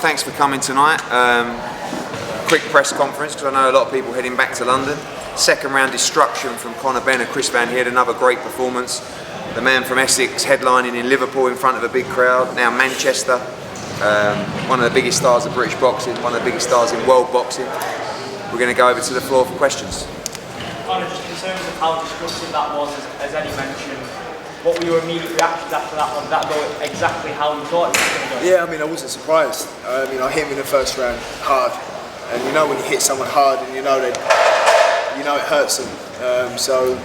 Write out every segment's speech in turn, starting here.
thanks for coming tonight. Quick press conference because I know a lot of people heading back to London. Second round destruction from Conor Benn and Chris Van Heerden, another great performance. The man from Essex headlining in Liverpool in front of a big crowd, now Manchester. One of the biggest stars of British boxing, one of the biggest stars in world boxing. We're going to go over to the floor for questions. Conor, just in terms of how destructive that was, as Eddie mentioned, what were your immediate reactions after that one? Did that go exactly how you thought it was going to go? Yeah, I mean, I wasn't surprised. I hit him in the first round hard, and you know when you hit someone hard, and you know it hurts them. So,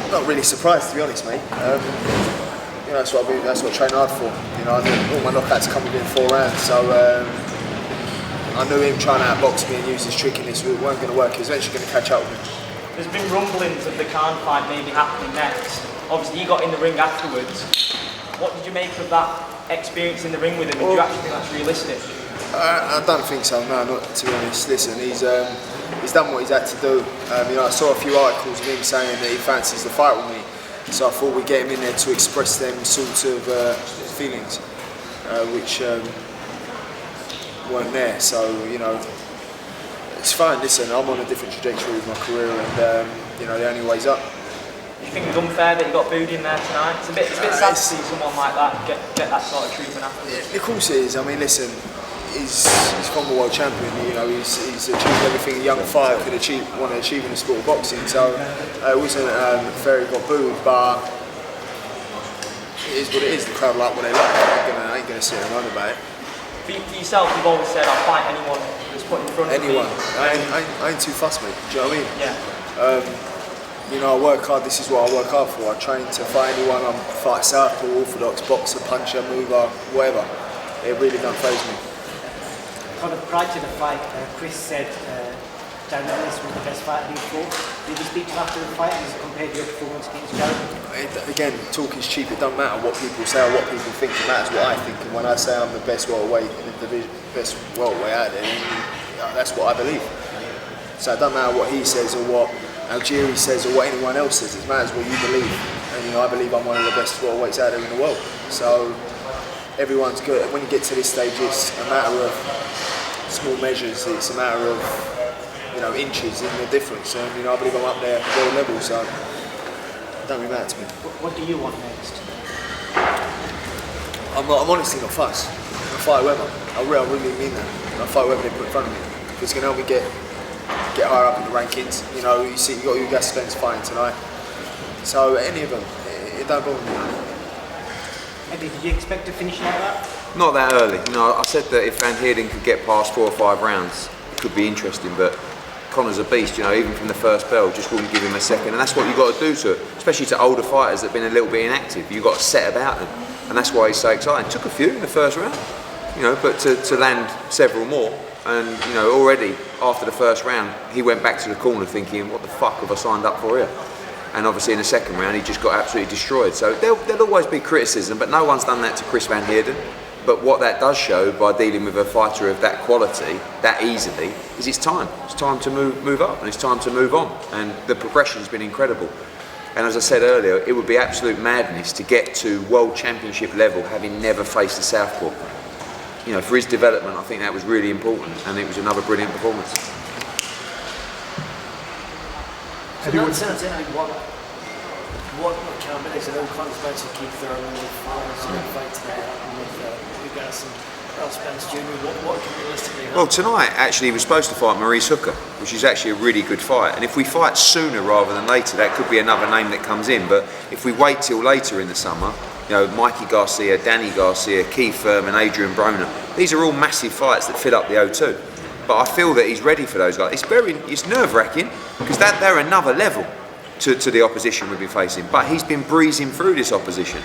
not really surprised, to be honest, mate. That's what I train hard for. I knew all my knockouts come within 4 rounds, so I knew him trying to outbox me and use his trickiness weren't going to work. He was eventually going to catch up with me. There's been rumblings of the Khan fight maybe happening next. Obviously, you got in the ring afterwards. What did you make of that experience in the ring with him? And do you actually think that's realistic? I don't think so. No, not to be honest. Listen, he's done what he's had to do. I saw a few articles of him saying that he fancies the fight with me. So I thought we'd get him in there to express them sort of feelings, which weren't there. So it's fine. Listen, I'm on a different trajectory with my career, and the only way's up. Do you think it was unfair that you got booed in there tonight? It's a bit sad to see someone like that get that sort of treatment afterwards. Of course it is. I mean, listen, he's former world champion. He's achieved everything a young fighter could want to achieve in the sport of boxing. So it wasn't fair he got booed, but it is what it is. The crowd like what they like. I ain't gonna sit and moan about it. For yourself, you've always said, I'll fight anyone that's put in front of me. Anyone. I ain't too fussed, mate. Do you know what I mean? Yeah. I work hard. This is what I work hard for. I train to fight anyone. I'm fight southpaw, orthodox, boxer, puncher, mover, whatever. It really don't faze me. Prior to the fight, Chris said Darren Ellis was the best fighter he fought. Did you speak to him after the fight and compare your performance against Darren? Again, talk is cheap. It doesn't matter what people say or what people think. It matters what I think. And when I say I'm the best welterweight in the division, best welterweight out there, that's what I believe. So it doesn't matter what he says or what Algeria says or what anyone else says. It matters what you believe. And I believe I'm one of the best welterweights out there in the world. So everyone's good. When you get to this stage, it's a matter of small measures. It's a matter of inches in the difference. And I believe I'm up there at the world level. So it don't really matter to me. What do you want next? I'm honestly not fussed. I'll fight whoever. I really mean that. I'll fight whoever they put in front of me. If it's going to help me get higher up in the rankings. You got Ugas Spence fighting tonight. So any of them, it don't bother me. Andi, did you expect to finish like that? Not that early. I said that if Van Heerden could get past 4 or 5 rounds, it could be interesting, but Conor's a beast, even from the first bell, just wouldn't give him a second, and that's what you've got to do to it, especially to older fighters that have been a little bit inactive. You've got to set about them, and that's why he's so exciting. Took a few in the first round, but to land several more, and already after the first round, he went back to the corner thinking, what the fuck have I signed up for here? And obviously in the second round, he just got absolutely destroyed. So there'll always be criticism, but no one's done that to Chris Van Heerden. But what that does show by dealing with a fighter of that quality, that easily, is it's time. It's time to move up, and it's time to move on. And the progression's been incredible. And as I said earlier, it would be absolute madness to get to world championship level having never faced a southpaw. For his development, I think that was really important, and it was another brilliant performance. What can I say? All kinds of fights to keep throwing with fight today with Ugas and Earl Spence Jr. What can realistically happen? Well, tonight actually we're supposed to fight Maurice Hooker, which is actually a really good fight. And if we fight sooner rather than later, that could be another name that comes in. But if we wait till later in the summer, Mikey Garcia, Danny Garcia, Keith Thurman, Adrian Broner, these are all massive fights that fill up the O2. But I feel that he's ready for those guys. It's nerve-wracking because they're another level to the opposition we've been facing. But he's been breezing through this opposition.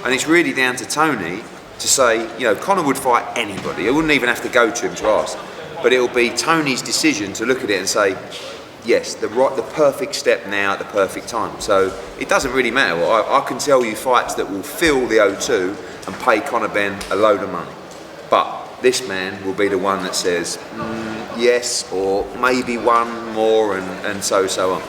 And it's really down to Tony to say, Conor would fight anybody. It wouldn't even have to go to him to ask. But it'll be Tony's decision to look at it and say, yes, the perfect step now at the perfect time. So it doesn't really matter. I can tell you fights that will fill the O2 and pay Conor Benn a load of money. But this man will be the one that says yes, or maybe one more, and so on.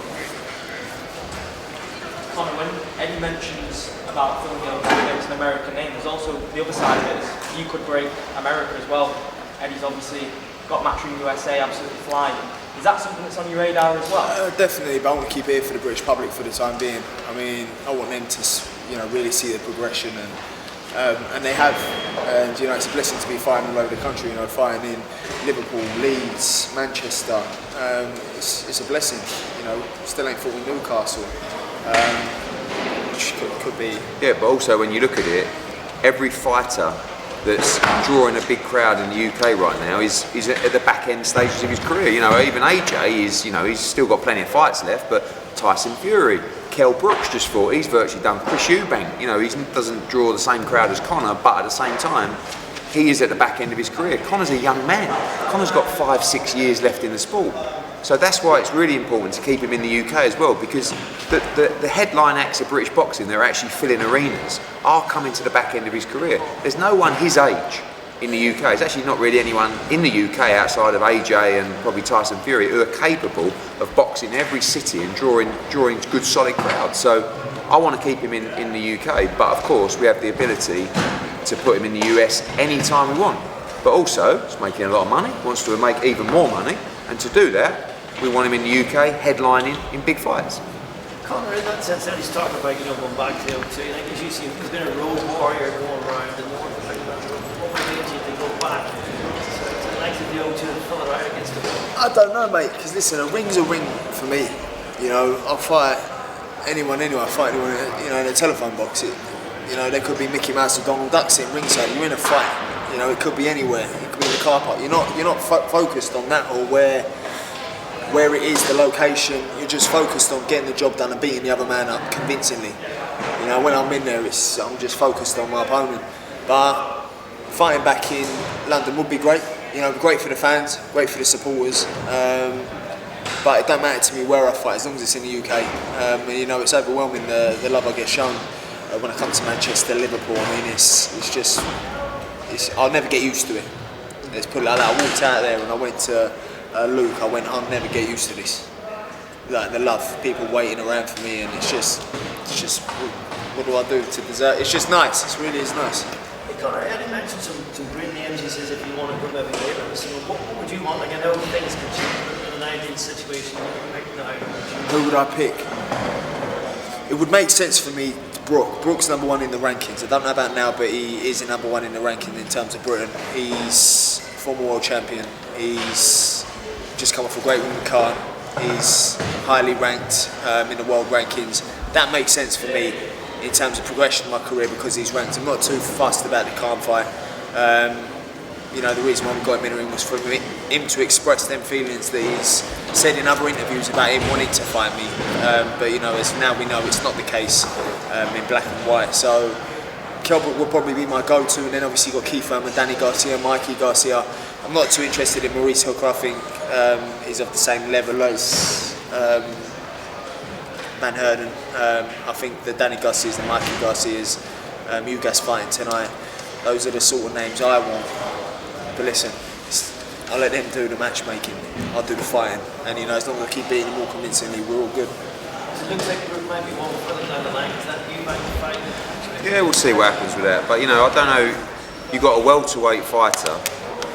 Conor, when Eddie mentions about throwing against an American name, there's also the other side of it is you could break America as well. Eddie's obviously got Matchroom USA absolutely flying. Is that something that's on your radar as well? Definitely, but I want to keep it here for the British public for the time being. I mean, I want them to, really see the progression, and they have. And it's a blessing to be fighting all over the country. Fighting in Liverpool, Leeds, Manchester. It's a blessing. Still ain't fought in Newcastle, which could be. Yeah, but also when you look at it, every fighter that's drawing a big crowd in the UK right now is at the back end stages of his career. Even AJ is, he's still got plenty of fights left, but Tyson Fury, Kell Brooks just fought, he's virtually done. Chris Eubank, he doesn't draw the same crowd as Conor, but at the same time, he is at the back end of his career. Conor's a young man. Conor's got 5-6 years left in the sport. So that's why it's really important to keep him in the UK as well, because the headline acts of British boxing, they're actually filling arenas, are coming to the back end of his career. There's no one his age in the UK. There's actually not really anyone in the UK outside of AJ and probably Tyson Fury who are capable of boxing every city and drawing good solid crowds. So I want to keep him in the UK, but of course we have the ability to put him in the US anytime we want. But also, he's making a lot of money, wants to make even more money, and to do that, we want him in the UK headlining in big fights. Conor, in that sense, he's talking about going back to the as you see, he's been a road warrior going around the north. What would lead you to go back to like the O2 and fill it out against the wall? I don't know, mate. Because listen, a ring's a ring for me. I'll fight anyone. I fight anyone. In a telephone box. There could be Mickey Mouse or Donald Duck sitting ringside. You're in a fight. It could be anywhere. It could be in the car park. You're not focused on that or where it is, the location. You're just focused on getting the job done and beating the other man up convincingly. When I'm in there, I'm just focused on my opponent. But fighting back in London would be great. Great for the fans, great for the supporters. But it don't matter to me where I fight as long as it's in the UK. It's overwhelming the love I get shown when I come to Manchester, Liverpool. I'll never get used to it. Let's put it like that. I walked out there and I went to Luke. I'll never get used to this. Like the love, people waiting around for me, and it's just, what do I do to deserve? It's just nice. It really is nice. Hey Conor, Eddie mentioned some great names. He says if you want to go maybe later, what would you want? I know things can change in an ideal situation. Who would I pick? It would make sense for me. Brook's number one in the rankings. I don't know about now, but he is the number one in the ranking in terms of Britain. He's former world champion. He's just come off a great win with Khan. He's highly ranked in the world rankings. That makes sense for me in terms of progression of my career because he's ranked. I'm not too fussed about the Khan fight. The reason why we got him in the ring was for him to express them feelings that he's said in other interviews about him wanting to fight me. But as now we know, it's not the case in black and white. So Kell Brook will probably be my go-to, and then obviously you've got Keith Thurman, Danny Garcia, Mikey Garcia. I'm not too interested in Maurice Hooker. I think he's of the same level as Van Heerden. I think the Danny Garcias, the Mikey Garcias, you guys fighting tonight, those are the sort of names I want. But listen, I'll let them do the matchmaking. I'll do the fighting, and as long as I keep beating them more convincingly, we're all good. It looks like Brook might be one further down the line. Is that you might be fighting? Yeah, we'll see what happens with that. But I don't know. You've got a welterweight fighter.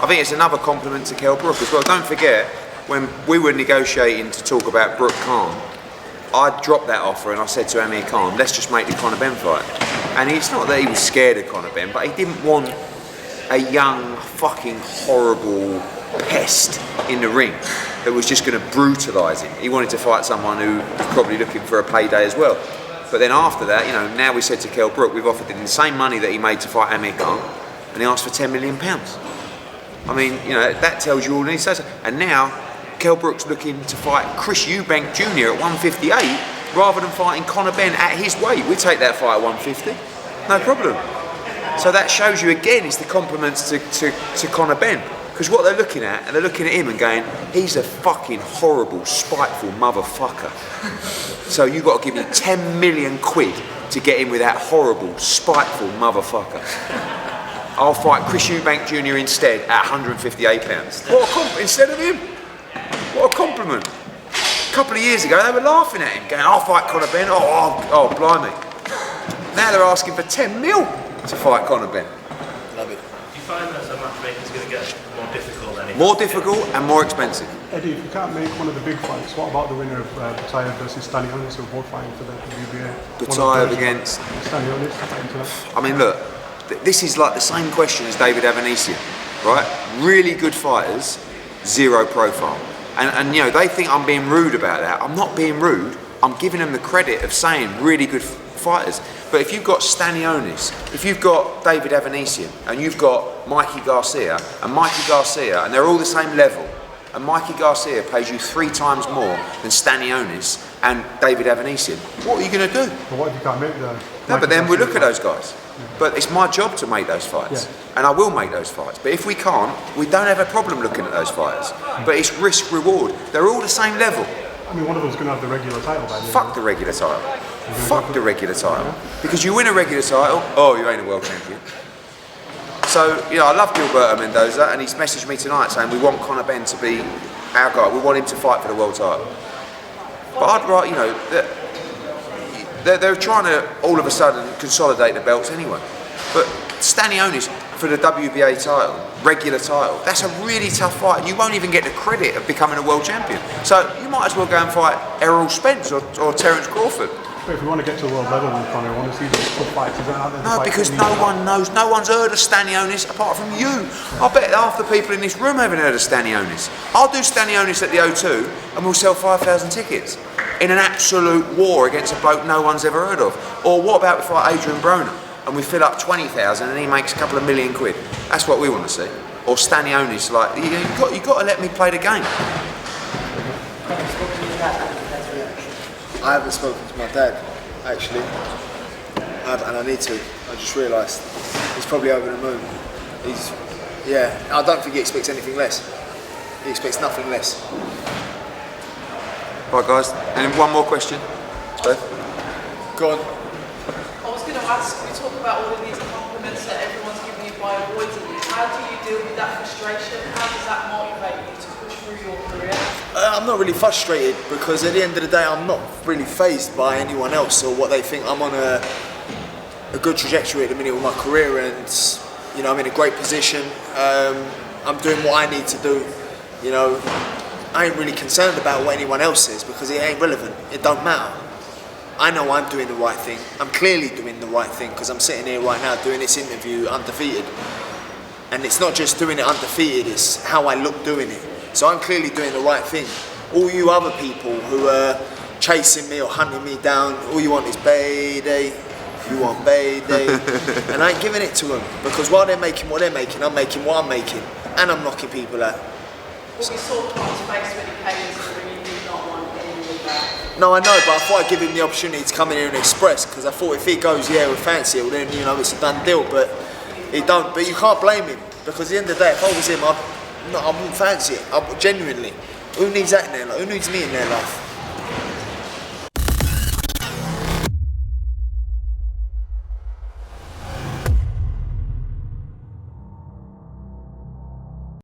I think it's another compliment to Kell Brook as well. Don't forget, when we were negotiating to talk about Brook Khan, I dropped that offer and I said to Amir Khan, let's just make the Conor Benn fight. And it's not that he was scared of Conor Benn, but he didn't want a young, fucking horrible pest in the ring that was just going to brutalise him. He wanted to fight someone who was probably looking for a payday as well. But then after that, now we said to Kell Brook, we've offered him the same money that he made to fight Amir Khan, and he asked for £10 million. I mean, that tells you all he says. And now, Kell Brook's looking to fight Chris Eubank Jr. at 158 rather than fighting Conor Benn at his weight. We take that fight at 150, no problem. So that shows you again, it's the compliments to Conor Benn. Because what they're looking at, and they're looking at him and going, he's a fucking horrible, spiteful motherfucker. So you've got to give me 10 million quid to get in with that horrible, spiteful motherfucker. I'll fight Chris Eubank Jr. instead at £158. What a instead of him. What a compliment. A couple of years ago, they were laughing at him, going, I'll fight Conor Benn. Oh, blimey. Now they're asking for 10 mil to fight Conor Benn. Love it. Do you find that the matchmaking is going to get more difficult than More difficult and more expensive. Eddie, if you can't make one of the big fights, what about the winner of Butayev versus Stanionis, who are both fighting for the WBA? Butayev against Stanionis. I mean, look, this is like the same question as David Avanesian, right? Really good fighters, zero profile. And you know, they think I'm being rude about that. I'm not being rude. I'm giving them the credit of saying really good fighters. But if you've got Stanionis, if you've got David Avanesian, and you've got Mikey Garcia, and they're all the same level, and Mikey Garcia pays you 3 times more than Stanionis and David Avanesian, what are you going to do? But what if you can't make the... No, but then we look at those guys. But it's my job to make those fights, and I will make those fights. But if we can't, we don't have a problem looking at those fighters. But it's risk reward. They're all the same level. I mean, one of them's going to have the regular title by then. Fuck the regular title. Fuck the regular title. Because you win a regular title, oh, you ain't a world champion. So, you know, I love Gilberto Mendoza, and he's messaged me tonight saying we want Conor Benn to be our guy. We want him to fight for the world title. But I'd rather, you know, they're trying to all of a sudden consolidate the belts anyway. But Stanionis for the WBA title, regular title, that's a really tough fight. And you won't even get the credit of becoming a world champion. So you might as well go and fight Errol Spence or Terence Crawford. But if we want to get to the world level with Conor, I want to see those top fights. Is that out there? No, because no one knows, no one's heard of Stanionis apart from you. I bet half the people in this room haven't heard of Stanionis. I'll do Stanionis at the O2 and we'll sell 5,000 tickets in an absolute war against a bloke no one's ever heard of. Or what about we fight Adrian Broner and we fill up 20,000 and he makes a couple of million quid? That's what we want to see. Or Stanionis, like, you've got to let me play the game. I haven't spoken to my dad, actually, and I need to. I just realised he's probably over the moon. I don't think he expects anything less. He expects nothing less. Right, guys, and one more question. Beth? Go on. I was going to ask, we talk about all of these compliments that everyone's giving you by avoiding you. How do you deal with that frustration? How does that motivate you to push through your career? I'm not really frustrated because at the end of the day I'm not really fazed by anyone else or what they think. I'm on a good trajectory at the minute with my career, and you know, I'm in a great position. I'm doing what I need to do. You know, I ain't really concerned about what anyone else says because it ain't relevant. It don't matter. I know I'm doing the right thing. I'm clearly doing the right thing because I'm sitting here right now doing this interview undefeated. And it's not just doing it undefeated, it's how I look doing it. So I'm clearly doing the right thing. All you other people who are chasing me or hunting me down, all you want is payday, you want payday. And I ain't giving it to them because while they're making what they're making, I'm making what I'm making. And I'm knocking people out. Well, we saw Conor's face when he came into the ring, he did not want any of that. No, I know, but I thought I'd give him the opportunity to come in here and express because I thought if he goes, yeah, we fancy it, well then, you know, it's a done deal. But he don't. But you can't blame him because at the end of the day, if I was him, I wouldn't fancy it. Genuinely. Who needs that in their life? Who needs me in their life?